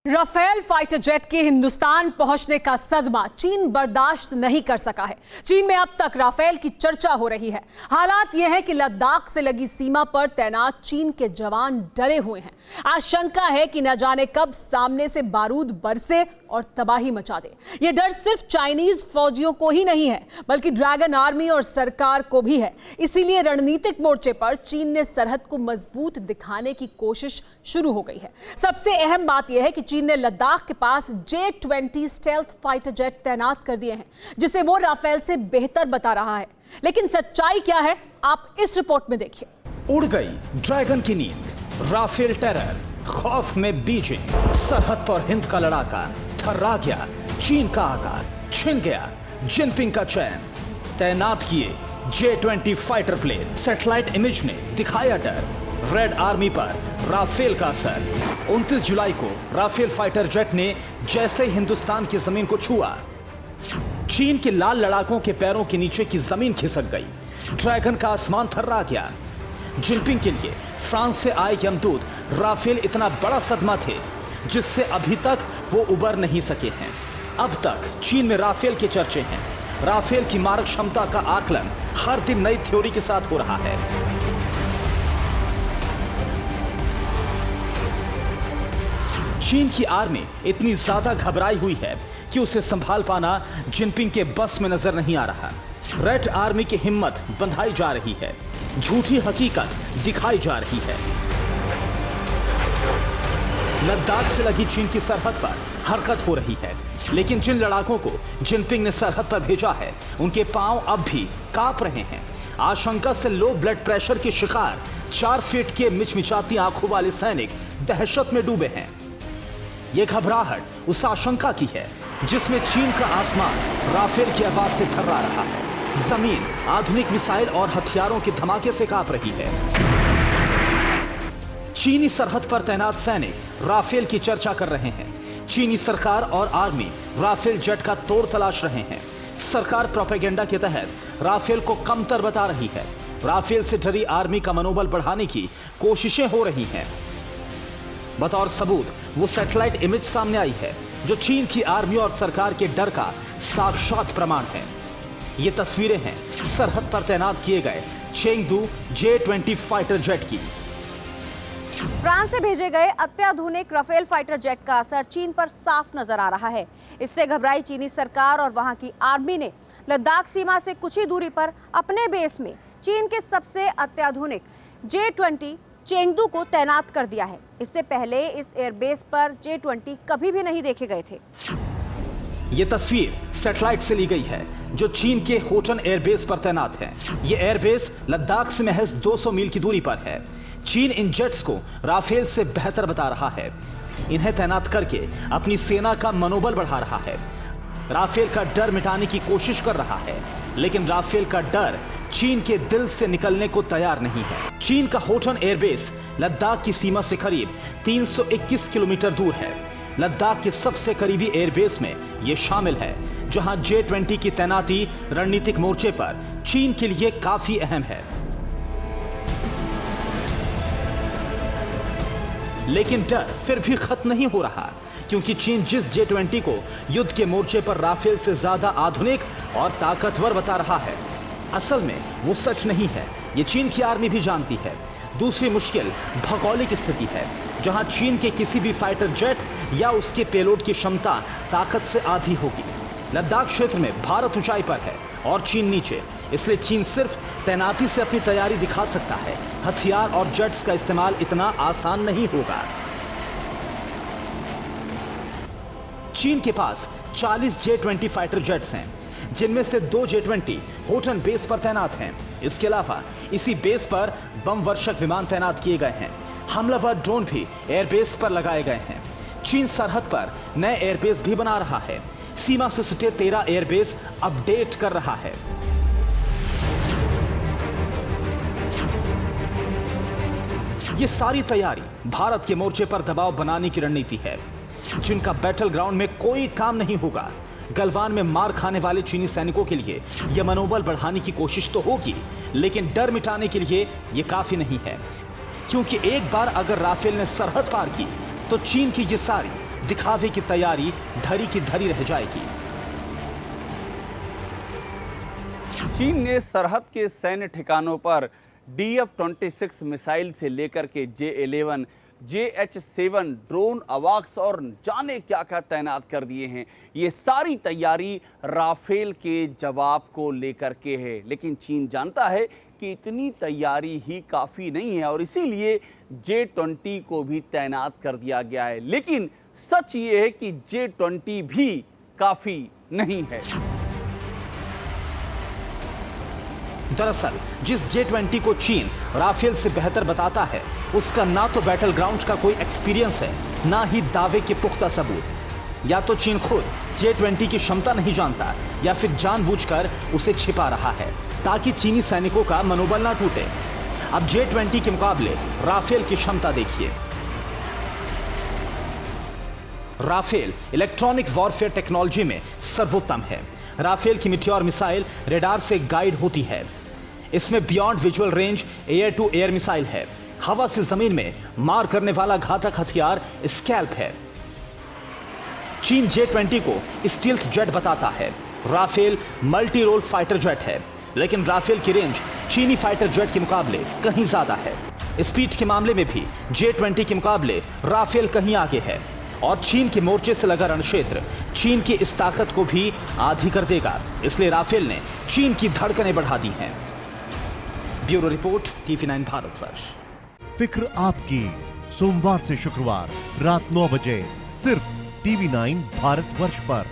Rafale fighter jet के हिंदुस्तान पहुंचने का सदमा चीन बर्दाश्त नहीं कर सका है। चीन में अब तक राफेल की चर्चा हो रही है। हालात यह है कि लद्दाख से लगी सीमा पर तैनात चीन के जवान डरे हुए हैं। आशंका है कि न जाने कब सामने से बारूद बरसे और तबाही मचा दे। यह डर सिर्फ चाइनीज फौजियों को ही नहीं है, बल्कि ड्रैगन आर्मी और सरकार को भी है। इसीलिए रणनीतिक मोर्चे पर चीन ने सरहद को मजबूत दिखाने की कोशिश शुरू हो गई है। सबसे अहम बात यह है कि चीन ने लद्दाख के पास J-20 स्टेल्थ फाइटर जेट तैनात कर दिए हैं, जिसे वो राफेल से बेहतर बता रहा है। लेकिन सच्चाई क्या है, आप इस रिपोर्ट में देखिए। उड़ गई ड्रैगन की नींद, राफेल टेरर, खौफ में बीजिंग, सरहद पर हिंद का लड़ाका, थर्रा गया चीन का आकार, छिन गया जिनपिंग का चैन। तैनात किए J-20 fighter plane, satellite image ने दिखाया डर, रेड आर्मी पर राफेल का असर। 29 जुलाई को राफेल फाइटर जेट ने जैसे हिंदुस्तान की जमीन को छुआ, चीन के लाल लड़ाकों के पैरों के नीचे की जमीन खिसक गई, ड्रैगन का आसमान थर्रा गया। जिनपिंग के लिए फ्रांस से आए यमदूत राफेल इतना बड़ा सदमा थे जिससे अभी तक वो उबर नहीं सके हैं। अब तक चीन में राफेल के चर्चे हैं। राफेल की मारक क्षमता का आकलन हर दिन नई थ्योरी के साथ हो रहा है। चीन की आर्मी इतनी ज्यादा घबराई हुई है कि उसे संभाल पाना जिनपिंग के बस में नजर नहीं आ रहा। रेड आर्मी की हिम्मत बंधाई जा रही है, झूठी हकीकत दिखाई जा रही है। लद्दाख से लगी चीन की सरहद पर हरकत हो रही है, लेकिन जिन लड़ाकों को जिनपिंग ने सरहद पर भेजा है उनके पांव अब भी कांप रहे हैं। आशंका से लो ब्लड प्रेशर के शिकार 4 फीट के मिचमिचाती आंखों वाले सैनिक दहशत में डूबे हैं। यह घबराहट उस आशंका की है जिसमें चीन का आसमान राफेल की आवाज से थर्रा रहा है। जमीन आधुनिक मिसाइल और हथियारों के धमाके से कांप रही है। चीनी सरहद पर तैनात सैनिक राफेल की चर्चा कर रहे हैं। चीनी सरकार और आर्मी राफेल जेट का तोड़ तलाश रहे हैं। सरकार प्रोपेगेंडा के तहत राफेल को कमतर बता रही है। राफेल से डरी आर्मी का मनोबल बढ़ाने की कोशिशें हो रही हैं। बतौर सबूत वो सैटेलाइट इमेज सामने आई है जो चीन की आर्मी और सरकार के डर का साक्षात प्रमाण है। ये तस्वीरें हैं सरहद पर तैनात किए गए चेंगदू J-20 फाइटर जेट की। फ्रांस से भेजे गए अत्याधुनिक राफेल फाइटर जेट का असर चीन पर साफ नजर आ रहा है। इससे घबराई चीनी सरकार और वहां की आर्मी ने लद्दाख सीमा से कुछ ही दूरी पर अपने बेस में चीन के सबसे अत्याधुनिक J-20 चेंगदू को तैनात कर दिया है। इससे पहले इस एयरबेस पर J-20 कभी भी नहीं देखे गए थे। ये तस्वीर सैटेलाइट से ली गई है जो चीन के होटन एयरबेस पर तैनात है। ये एयरबेस लद्दाख से महज 200 मील की दूरी पर है। चीन इन जेट्स को राफेल से बेहतर बता रहा है। इन्हें तैनात करके अपनी सेना का मनोबल बढ़ा रहा है। राफेल का डर मिटाने की कोशिश कर रहा है, लेकिन राफेल का डर चीन के दिल से निकलने को तैयार नहीं है। चीन का होटन एयरबेस लद्दाख की सीमा से करीब 321 किलोमीटर दूर है। लद्दाख के सबसे करीबी एयरबेस में यह शामिल है, जहां J-20 की तैनाती रणनीतिक मोर्चे पर चीन के लिए काफी अहम है। लेकिन डर फिर भी खत्म नहीं हो रहा, क्योंकि चीन जिस J-20 को युद्ध के मोर्चे पर राफेल से ज्यादा आधुनिक और ताकतवर बता रहा है, असल में वो सच नहीं है। ये चीन की आर्मी भी जानती है। दूसरी मुश्किल भौगोलिक स्थिति है, जहां चीन के किसी भी फाइटर जेट या उसके पेलोड की क्षमता ताकत से आधी होगी। लद्दाख क्षेत्र में भारत ऊंचाई पर है और चीन नीचे, इसलिए चीन सिर्फ तैनाती से अपनी तैयारी दिखा सकता है। हथियार और जेट्स का इस्तेमाल इतना आसान नहीं होगा। चीन के पास 40 J-20 फाइटर जेट्स हैं, जिनमें से 2 J-20 होटन बेस पर तैनात हैं। इसके अलावा इसी बेस पर बम वर्षक विमान तैनात किए गए हैं। हमलावर ड्रोन भी एयरबेस पर लगाए गए हैं। चीन सरहद पर नए एयरबेस भी बना रहा है। सीमा से सटे 13 एयरबेस अपडेट कर रहा है। ये सारी तैयारी भारत के मोर्चे पर दबाव बनाने की रणनीति है, जिनका बैटल ग्राउंड में कोई काम नहीं होगा। गलवान में मार खाने वाले चीनी सैनिकों के लिए यह मनोबल बढ़ाने की कोशिश तो होगी, लेकिन डर मिटाने के लिए यह काफी नहीं है, क्योंकि एक बार अगर राफेल ने सरहद पार की तो चीन की ये सारी दिखावे की तैयारी धरी की धरी रह जाएगी। चीन ने सरहद के सैन्य ठिकानों पर DF-26 मिसाइल से लेकर के J-11, JH-7 ड्रोन, अवाक्स और जाने क्या क्या तैनात कर दिए हैं। ये सारी तैयारी राफेल के जवाब को लेकर के है, लेकिन चीन जानता है कि इतनी तैयारी ही काफ़ी नहीं है और इसीलिए J-20 को भी तैनात कर दिया गया है। लेकिन सच ये है कि J-20 भी काफ़ी नहीं है। दरअसल जिस J-20 को चीन राफेल से बेहतर बताता है, उसका ना तो बैटल ग्राउंड का कोई एक्सपीरियंस है, ना ही दावे के पुख्ता सबूत। या तो चीन खुद J-20 की क्षमता नहीं जानता या फिर जानबूझकर उसे छिपा रहा है ताकि चीनी सैनिकों का मनोबल ना टूटे। अब J-20 के मुकाबले राफेल की क्षमता देखिए। राफेल इलेक्ट्रॉनिक वॉरफेयर टेक्नोलॉजी में सर्वोत्तम है। राफेल की मिटियोर मिसाइल रेडार से गाइड होती है। इसमें beyond visual range air to air missile है। हवा से जमीन में मार करने वाला घातक हथियार स्कैल्प है। चीन J-20 को स्टील्थ जेट बताता है। Rafale multi role fighter jet है, लेकिन राफेल की रेंज चीनी फाइटर जेट के मुकाबले कहीं ज्यादा है। स्पीड के मामले में भी J-20 के मुकाबले राफेल कहीं आगे है और चीन के मोर्चे से लगा रणक्षेत्र चीन की इस ताकत को भी आधी कर देगा। इसलिए राफेल ने चीन की धड़कनें बढ़ा दी हैं। Bureau report, TV9 Bharatvarsh. फिक्र आपकी, सोमवार से शुक्रवार रात 9 बजे सिर्फ TV9 भारतवर्ष पर।